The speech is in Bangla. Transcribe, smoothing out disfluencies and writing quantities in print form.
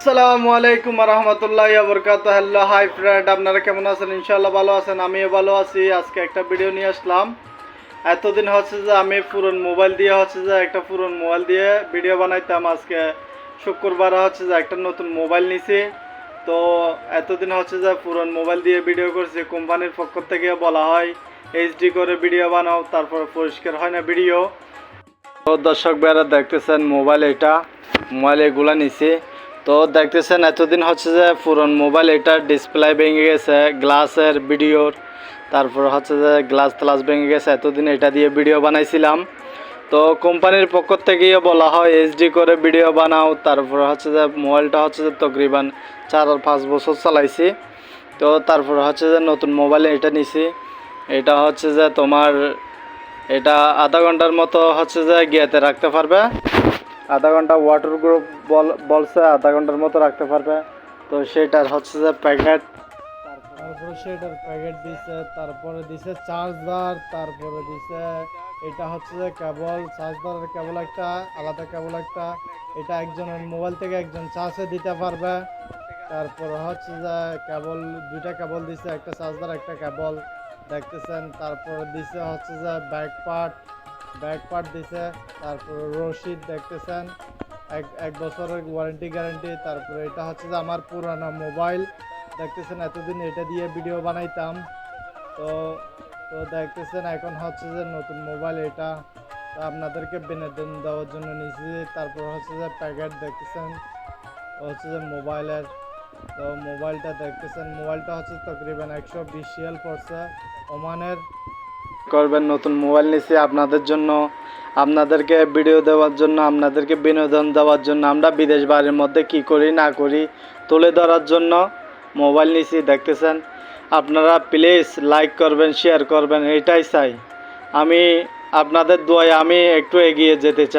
আসসালামু আলাইকুম রহমতুল্লাহ বরকাত। হ্যালো হাই ফ্রেন্ড, আপনারা কেমন আছেন? ইনশাল্লাহ ভালো আছেন, আমিও ভালো আছি। আজকে একটা ভিডিও নিয়ে আসলাম। এতদিন হচ্ছে যে আমি পুরনো মোবাইল দিয়ে ভিডিও বানাইতাম। আজকে শুক্রবার হচ্ছে যে একটা নতুন মোবাইল নিছি। তো এতদিন হচ্ছে যে পুরনো মোবাইল দিয়ে ভিডিও করছি। কোম্পানির পক্ষ থেকে বলা হয় এইচডি করে ভিডিও বানাও, তারপর পরিষ্কার হয় না ভিডিও। তো দর্শক ভাইরা দেখতেছেন মোবাইল এগুলা নিছি। তো দেখতেছেন এতদিন হচ্ছে যে পুরন মোবাইল, এটা ডিসপ্লে ভেঙে গেছে, গ্লাসের ভিডিওর, তারপর হচ্ছে যে গ্লাস ভেঙে গেছে। এতদিন এটা দিয়ে ভিডিও বানাইছিলাম। তো কোম্পানির পক্ষ থেকেই বলা হয় এইচডি করে ভিডিও বানাও। তারপর হচ্ছে যে মোবাইলটা হচ্ছে যে তকরিবান 4-5 বছর চালাইছি। তো তারপর হচ্ছে যে নতুন মোবাইলে এটা নিছি। এটা হচ্ছে যে তোমার এটা আধা ঘন্টার মতো হচ্ছে যে গিয়াতে রাখতে পারবে। আধা ঘন্টা ওয়াটার গ্রুপ বলছে, আধা ঘন্টার মতো রাখতে পারবে। তো সেটার হচ্ছে যে প্যাকেট, তারপরে সেটার প্যাকেট দিছে, তারপরে দিছে চার্জার, তারপরে দিছে এটা হচ্ছে যে কেবল, চার্জারের কেবল একটা, আলাদা কেবল একটা। এটা একজনের মোবাইল থেকে একজন চার্জে দিতে পারবে। তারপর হচ্ছে যে কেবল, দুইটা কেবল দিছে, একটা চার্জার একটা কেবল দেখতেছেন। তারপর দিছে হচ্ছে যে ব্যাক পার্ট দিছে। তারপর রশিদ দেখতেছেন, এক বছরের ওয়ারেন্টি গ্যারান্টি। তারপরে এটা হচ্ছে যে আমার পুরানো মোবাইল দেখতেছেন, এতদিন এটা দিয়ে ভিডিও বানাইতাম। তো তো দেখতেছেন এখন হচ্ছে যে নতুন মোবাইল এটা। তো আপনাদেরকে বিনোদন দেওয়ার জন্য নিয়েছি। তারপর হচ্ছে যে প্যাকেট দেখতেছেন হচ্ছে যে মোবাইলের। তো মোবাইলটা দেখতেছেন, মোবাইলটা হচ্ছে তকরিবান 120 সিএল পড়ছে ওমানের। করবেন নতুন মোবাইল নিছি আপনাদের জন্য, আপনাদেরকে ভিডিও দেওয়ার জন্য, আপনাদেরকে বিনোদন দেওয়ার জন্য। আমরা বিদেশ বাড়ির মধ্যে কি করি না করি তুলে ধরার জন্য মোবাইল নিছি দেখতেছেন। আপনারা প্লিজ লাইক করবেন, শেয়ার করবেন, এটাই চাই আমি। আপনাদের দোয়ায় আমি একটু এগিয়ে যেতে চাই।